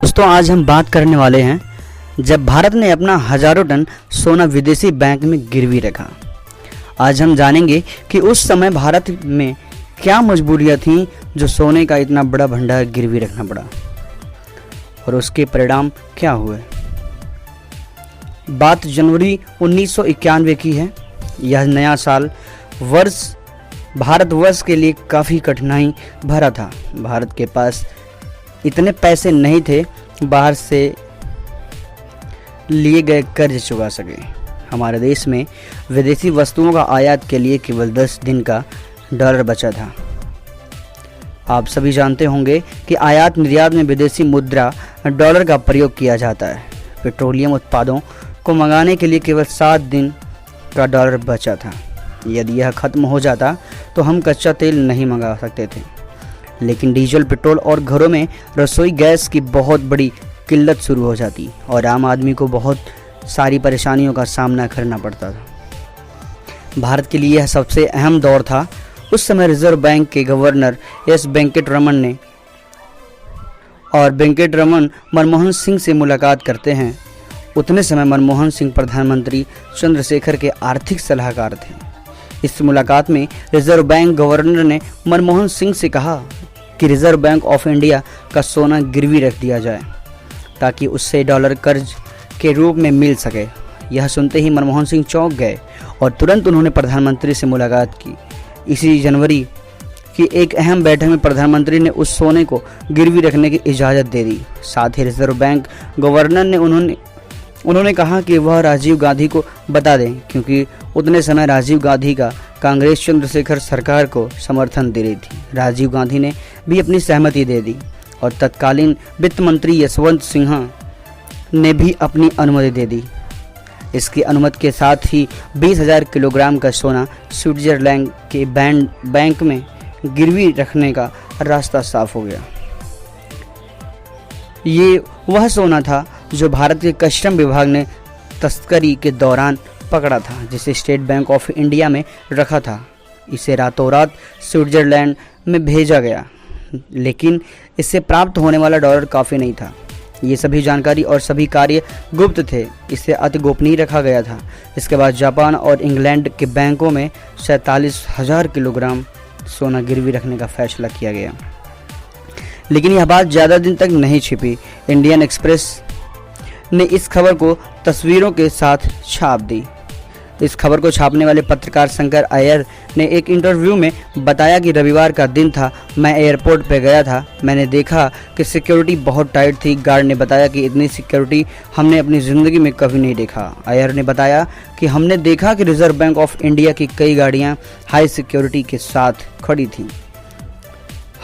दोस्तों आज हम बात करने वाले हैं जब भारत ने अपना हजारों टन सोना विदेशी बैंक में गिरवी रखा। आज हम जानेंगे कि उस समय भारत में क्या मजबूरियां थीं जो सोने का इतना बड़ा भंडार गिरवी रखना पड़ा और उसके परिणाम क्या हुए। बात जनवरी 1991 की है। यह नया साल वर्ष भारतवर्ष के लिए काफ़ी कठिनाई भरा था। भारत के पास इतने पैसे नहीं थे बाहर से लिए गए कर्ज चुका सके। हमारे देश में विदेशी वस्तुओं का आयात के लिए केवल 10 दिन का डॉलर बचा था। आप सभी जानते होंगे कि आयात निर्यात में विदेशी मुद्रा डॉलर का प्रयोग किया जाता है। पेट्रोलियम उत्पादों को मंगाने के लिए केवल 7 दिन का डॉलर बचा था। यदि यह खत्म हो जाता तो हम कच्चा तेल नहीं मंगा सकते थे, लेकिन डीजल, पेट्रोल और घरों में रसोई गैस की बहुत बड़ी किल्लत शुरू हो जाती और आम आदमी को बहुत सारी परेशानियों का सामना करना पड़ता था। भारत के लिए यह सबसे अहम दौर था। उस समय रिजर्व बैंक के गवर्नर एस वेंकट रमन मनमोहन सिंह से मुलाकात करते हैं। उतने समय मनमोहन सिंह प्रधानमंत्री चंद्रशेखर के आर्थिक सलाहकार थे। इस मुलाकात में रिजर्व बैंक गवर्नर ने मनमोहन सिंह से कहा कि रिजर्व बैंक ऑफ इंडिया का सोना गिरवी रख दिया जाए ताकि उससे डॉलर कर्ज के रूप में मिल सके। यह सुनते ही मनमोहन सिंह चौंक गए और तुरंत उन्होंने प्रधानमंत्री से मुलाकात की। इसी जनवरी की एक अहम बैठक में प्रधानमंत्री ने उस सोने को गिरवी रखने की इजाज़त दे दी। साथ ही रिजर्व बैंक गवर्नर ने उन्होंने कहा कि वह राजीव गांधी को बता दें, क्योंकि उतने समय राजीव गांधी का कांग्रेस चंद्रशेखर सरकार को समर्थन दे रही थी। राजीव गांधी ने भी अपनी सहमति दे दी और तत्कालीन वित्त मंत्री यशवंत सिन्हा ने भी अपनी अनुमति दे दी। इसकी अनुमति के साथ ही 20,000 किलोग्राम का सोना स्विट्जरलैंड के बैंक में गिरवी रखने का रास्ता साफ हो गया। ये वह सोना था जो भारत के कस्टम विभाग ने तस्करी के दौरान पकड़ा था, जिसे स्टेट बैंक ऑफ इंडिया में रखा था। इसे रातों रात स्विट्जरलैंड में भेजा गया, लेकिन इससे प्राप्त होने वाला डॉलर काफ़ी नहीं था। ये सभी जानकारी और सभी कार्य गुप्त थे। इसे अति गोपनीय रखा गया था। इसके बाद जापान और इंग्लैंड के बैंकों में 47,000 किलोग्राम सोना गिरवी रखने का फैसला किया गया। लेकिन यह बात ज़्यादा दिन तक नहीं छिपी। इंडियन एक्सप्रेस ने इस खबर को तस्वीरों के साथ छाप दी। इस खबर को छापने वाले पत्रकार शंकर अय्यर ने एक इंटरव्यू में बताया कि रविवार का दिन था, मैं एयरपोर्ट पे गया था। मैंने देखा कि सिक्योरिटी बहुत टाइट थी। गार्ड ने बताया कि इतनी सिक्योरिटी हमने अपनी ज़िंदगी में कभी नहीं देखा। अय्यर ने बताया कि हमने देखा कि रिजर्व बैंक ऑफ इंडिया की कई गाड़ियाँ हाई सिक्योरिटी के साथ खड़ी थीं।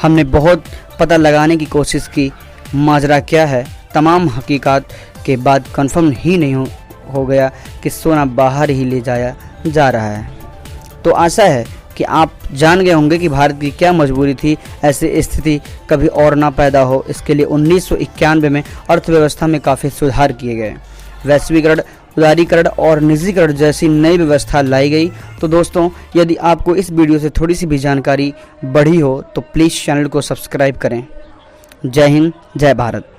हमने बहुत पता लगाने की कोशिश की माजरा क्या है। तमाम हकीकत के बाद कंफर्म ही नहीं हो गया कि सोना बाहर ही ले जाया जा रहा है। तो आशा है कि आप जान गए होंगे कि भारत की क्या मजबूरी थी ऐसी स्थिति कभी और ना पैदा हो। इसके लिए 1991 में अर्थव्यवस्था में काफ़ी सुधार किए गए। वैश्वीकरण, उदारीकरण और निजीकरण जैसी नई व्यवस्था लाई गई। तो दोस्तों, यदि आपको इस वीडियो से थोड़ी सी भी जानकारी बढ़ी हो तो प्लीज़ चैनल को सब्सक्राइब करें। जय हिंद, जय भारत।